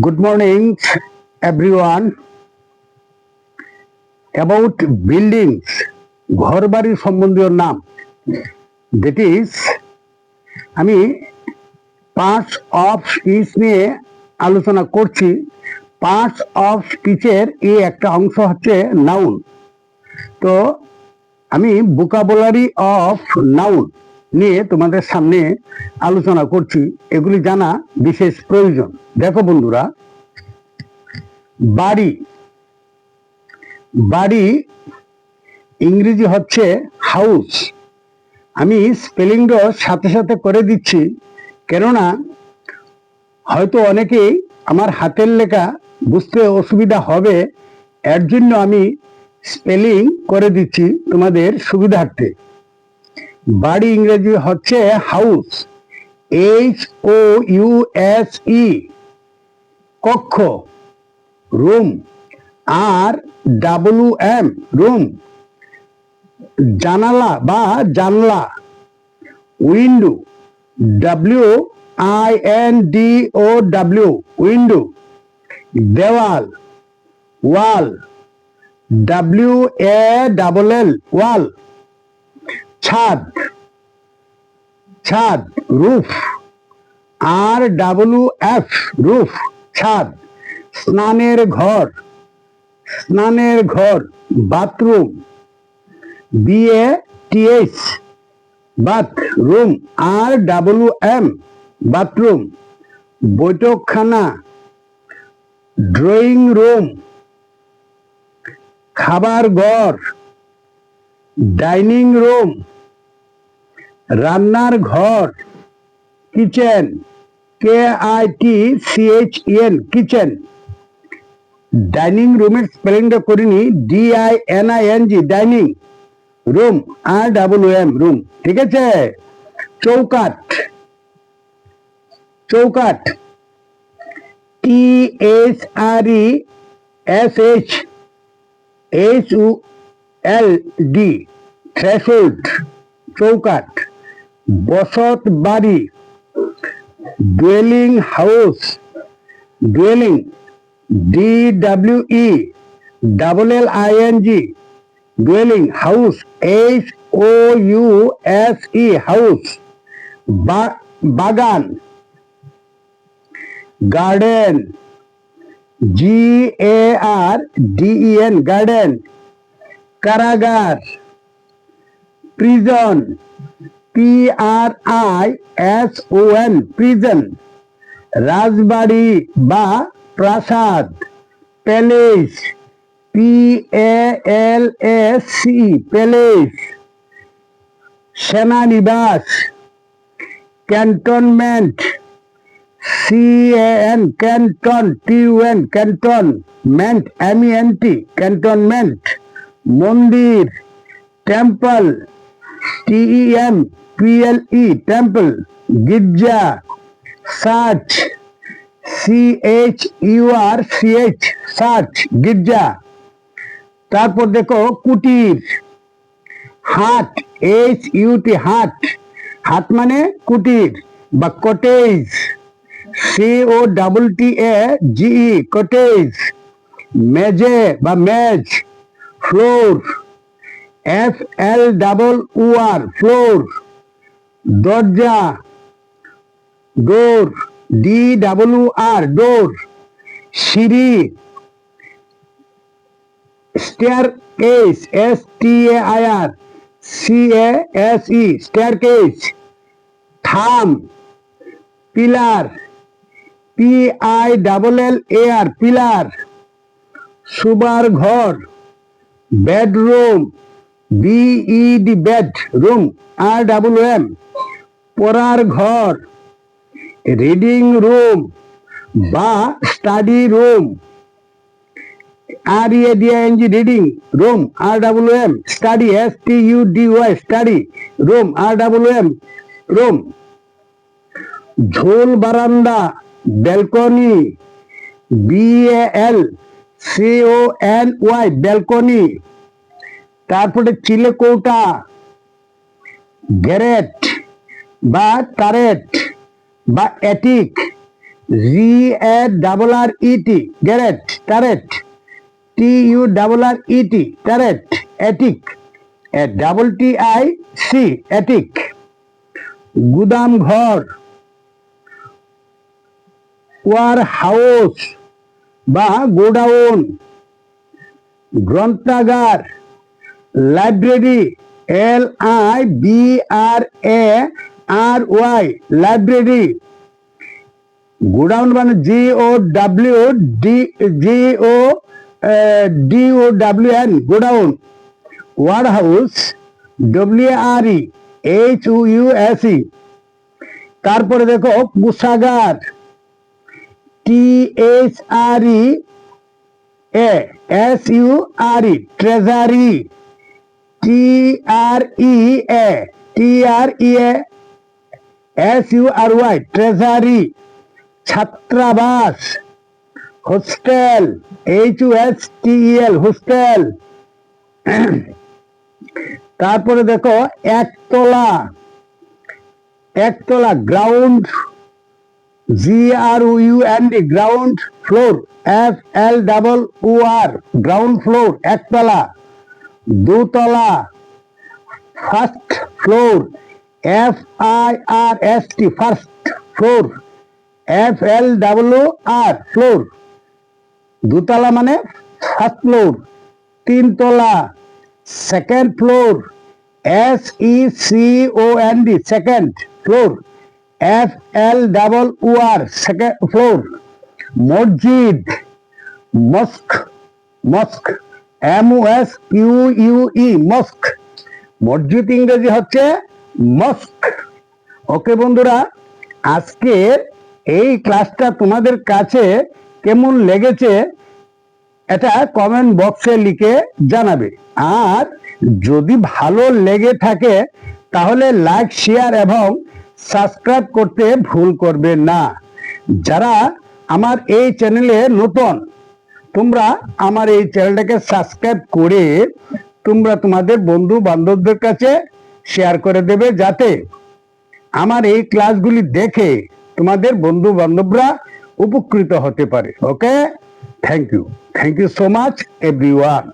Good morning, everyone. About buildings, ঘর বাড়ির সম্বন্ধীয় নাম, that is, আমি পার্টস অফ স্পিচ নিয়ে আলোচনা করছি। পার্টস অফ স্পিচের এই একটা অংশ হচ্ছে নাউন। তো আমি ভোকাবুলারি অফ নাউন নিয়ে তোমাদের সামনে আলোচনা করছি। এগুলি জানা বিশেষ প্রয়োজন। দেখো বন্ধুরা, বাড়ি, বাড়ি ইংরেজি হচ্ছে হাউস। আমি স্পেলিংটা সাথে সাথে করে দিচ্ছি, কেননা হয়তো অনেকেই আমার হাতের লেখা বুঝতে অসুবিধা হবে, এর জন্য আমি স্পেলিং করে দিচ্ছি তোমাদের সুবিধার্থে। বাড়ি ইংরেজি হচ্ছে হাউস, HOUSE। কক্ষ, রুম, RWM, রুম। জানালা বা জানলা, উইন্ডো, WINDOW, উইন্ডো। দেওয়াল, ওয়াল, WALL, ওয়াল। ছাদ, ছাদ, রুফ, RWF, রুফ, ছাদ। স্নানের ঘর, স্নানের ঘর, bathroom, BATH, bathroom, RWM, bathroom. বৈঠকখানা, ড্রয়িং রুম। খাবার ঘর, ডাইনিং রুম। রান্নার ঘর, কিচেন, KITCHEN, কিচেন। ডাইনিং রুমের স্পেলিংটা করিনি, DINING, dining room, RWM, room. ঠিক আছে। চৌকাঠ, চৌকাঠ, THRESHHOLD, থ্রেশহোল্ড, চৌকাঠ। বসত বাড়ি, dwelling house, dwelling, DWELLING, dwelling. House, HOUSE, house. বাগান, গার্ডেন, GARDEN, গার্ডেন। কারাগার, প্রিজন, PRISON, প্রিজন। রাজবাড়ি বা প্রাসাদ, প্যালেস, PALACE, প্যালেস। সেনানিবাস, cantonment, CAN, canton, TUN, cantonment, MENT, cantonment. মন্দির, টেম্পল, TEMPLE, টেম্পল। গির্জা, চার্চ, CHURCH, চার্চ, গির্জা। তারপর দেখো কুটির, হাট, HUT, হাট, হাট মানে কুটির বা কটেজ, COTTAGE, কটেজ। মেজে বা মেজ, ফ্লোর, FLOOR, ফ্লোর। দরজা, ডোর, DOOR, ডোর। সিঁড়ি, স্টেয়ারকেস, STAIRCASE, স্টেয়ারকেস। থাম, পিলার, PILLAR, পিলার। শুবার ঘর, bedroom, BED, bed, room, RWM। পড়ার ঘর, রিডিং রুম বা study room, READING, reading room, RWM। Study, STUDY, study room, RWM, room. ঝোল বারান্দা, ব্যালকনি, BALCONY, ব্যালকনি। তারপরে চিলেকৌটা, গ্যারেট বা টারেট বা attic, GARRET, garret, turret, TURRET, turret, attic, TTIC, attic, গুদাম ঘর, ওয়ার হাউস বা গোডাউন, গ্রন্থাগার, লাইব্রেরি, LIBRARY, লাইব্রেরি, গোডাউন মানে GODOWN, godown, warehouse, WREHOUSE, তারপরে দেখো কোষাগার, THRESURE, ট্রেজারি, TREASURY, ট্রেজারি, ছাত্রাবাস, হোস্টেল, HOSTEL, হোস্টেল, তারপরে দেখো একতলা, ground, GROUND, ground floor, FLOOR, ground floor, একতলা, দোতলা, first floor, FIRST, first floor, FLOOR, floor, দোতলা মানে ফার্স্ট ফ্লোর, তিনতলা, second floor, SECOND, second floor, FLOOR, second floor, মসজিদ, মস্ক, MOSQUE, মস্ক, মসজিদ ইংরেজি হচ্ছে মস্ক। ওকে বন্ধুরা, আজকের এই ক্লাসটা তোমাদের কাছে কেমন লেগেছে এটা কমেন্ট বক্সে লিখে জানাবে। আর যদি ভালো লেগে থাকে তাহলে লাইক, শেয়ার এবং সাবস্ক্রাইব করতে ভুল করবে না। যারা আমার এই চ্যানেলে নতুন, তোমরা আমার এই চ্যানেলটাকে সাবস্ক্রাইব করে তোমরা তোমাদের বন্ধু বান্ধবদের কাছে শেয়ার করে দেবে, যাতে আমার এই ক্লাসগুলি দেখে তোমাদের বন্ধু বান্ধবরা উপকৃত হতে পারে। Okay, thank you so much everyone.